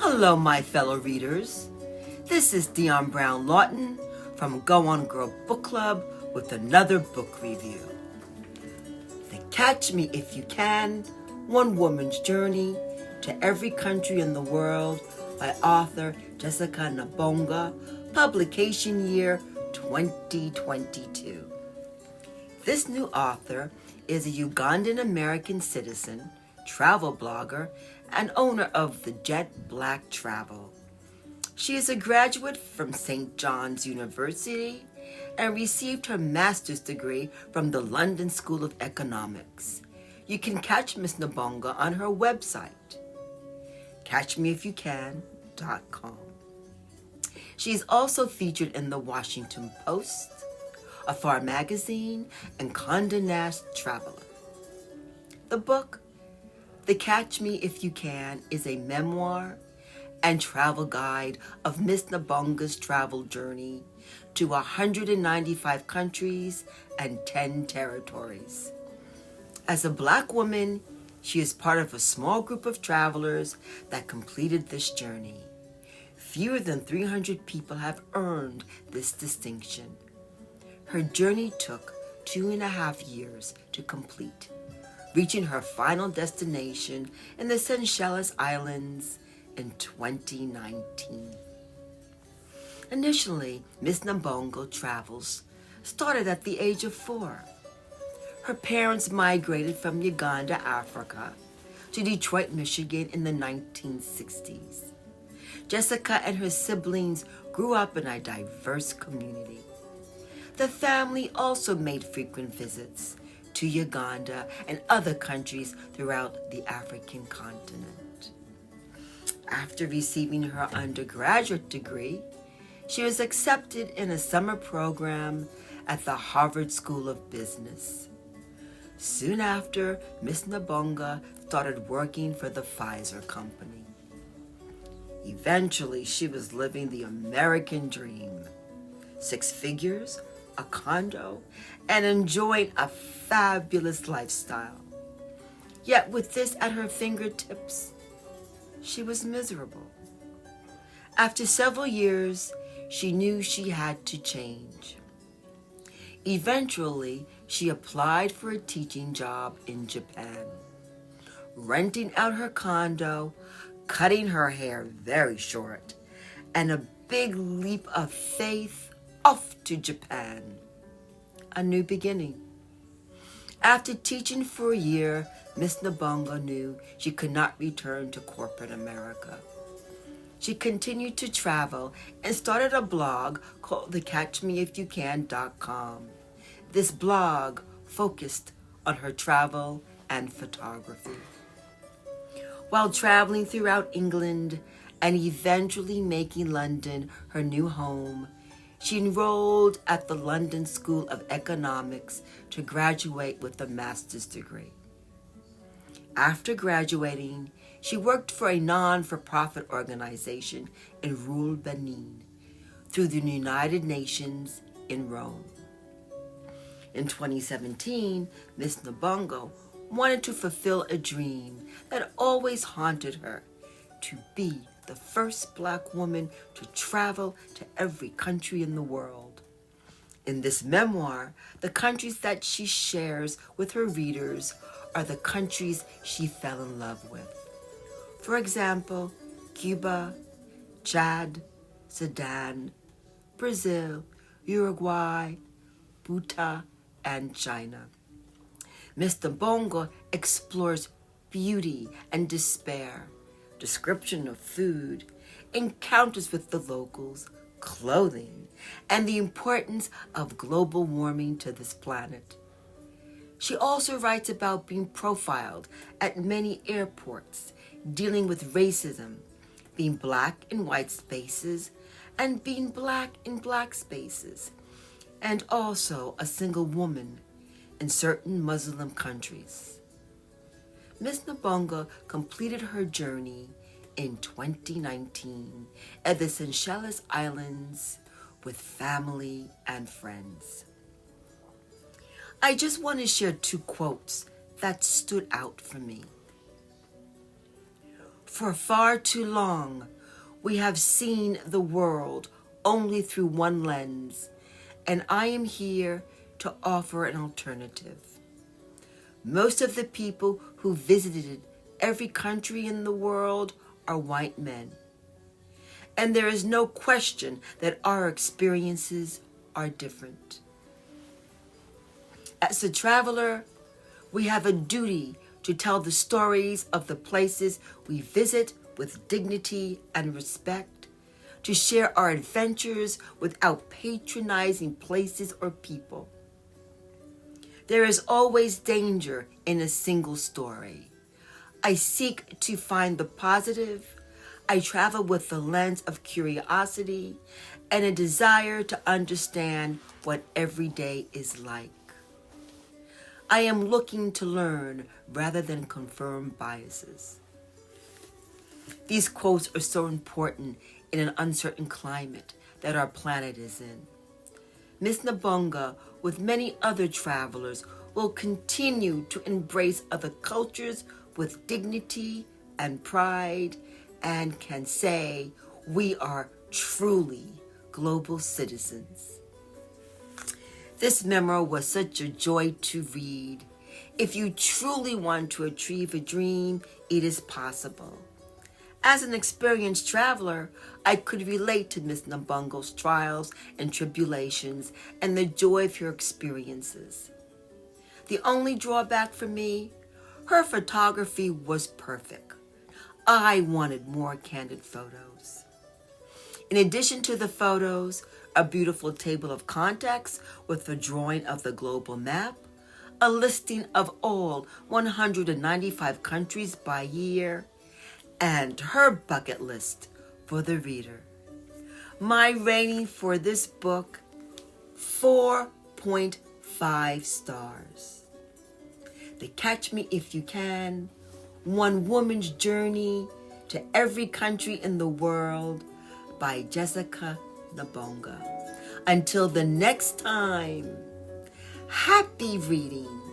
Hello, my fellow readers. This is Dion Brown Lawton from Go On Girl Book Club with another book review. The Catch Me If You Can, One Woman's Journey to Every Country in the World by author Jessica Nabongo, publication year 2022. This new author is a Ugandan American citizen, travel blogger, and owner of the Jet Black Travel. She is a graduate from St. John's University and received her master's degree from the London School of Economics. You can catch Miss Nabongo on her website, catchmeifyoucan.com. She is also featured in the Washington Post, Afar Magazine, and Condé Nast Traveler. The book, The Catch Me If You Can, is a memoir and travel guide of Miss Nabongo's travel journey to 195 countries and 10 territories. As a Black woman, she is part of a small group of travelers that completed this journey. Fewer than 300 people have earned this distinction. Her journey took 2.5 years to complete, reaching her final destination in the Seychelles Islands in 2019. Initially, Miss Nabongo travels started at the age of 4. Her parents migrated from Uganda, Africa, to Detroit, Michigan in the 1960s. Jessica and her siblings grew up in a diverse community. The family also made frequent visits to Uganda and other countries throughout the African continent. After receiving her undergraduate degree, she was accepted in a summer program at the Harvard School of Business. Soon after, Miss Nabongo started working for the Pfizer company. Eventually, she was living the American dream. 6 figures, a condo, and enjoying a fabulous lifestyle. Yet with this at her fingertips, she was miserable. After several years, she knew she had to change. Eventually, she applied for a teaching job in Japan, renting out her condo, cutting her hair very short, and a big leap of faith off to Japan. A new beginning. After teaching for a year, Miss Nabongo knew she could not return to corporate America. She continued to travel and started a blog called thecatchmeifyoucan.com. This blog focused on her travel and photography. While traveling throughout England and eventually making London her new home, she enrolled at the London School of Economics to graduate with a master's degree. After graduating, she worked for a non-for-profit organization in rural Benin through the United Nations in Rome. In 2017, Miss Nabongo wanted to fulfill a dream that always haunted her, to be the first Black woman to travel to every country in the world. In this memoir, the countries that she shares with her readers are the countries she fell in love with. For example, Cuba, Chad, Sudan, Brazil, Uruguay, Bhutan, and China. Miss Nabongo explores beauty and despair, description of food, encounters with the locals, clothing, and the importance of global warming to this planet. She also writes about being profiled at many airports, dealing with racism, being Black in white spaces, and being Black in Black spaces, and also a single woman in certain Muslim countries. Miss Nabongo completed her journey in 2019 at the Seychelles Islands with family and friends. I just want to share 2 quotes that stood out for me. For far too long, We have seen the world only through one lens, and I am here to offer an alternative. Most of the people who visited every country in the world are white men. And there is no question that our experiences are different. As a traveler, we have a duty to tell the stories of the places we visit with dignity and respect, to share our adventures without patronizing places or people. There is always danger in a single story. I seek to find the positive. I travel with the lens of curiosity and a desire to understand what every day is like. I am looking to learn rather than confirm biases. These quotes are so important in an uncertain climate that our planet is in. Ms. Nabongo, with many other travelers, will continue to embrace other cultures with dignity and pride, and can say we are truly global citizens. This memo was such a joy to read. If you truly want to achieve a dream, it is possible. As an experienced traveler, I could relate to Ms. Nabongo's trials and tribulations and the joy of her experiences. The only drawback for me, her photography was perfect. I wanted more candid photos. In addition to the photos, a beautiful table of contacts with a drawing of the global map, a listing of all 195 countries by year, and her bucket list for the reader. My rating for this book, 4.5 stars. The Catch Me If You Can, One Woman's Journey to Every Country in the World by Jessica Nabongo. Until the next time, happy reading.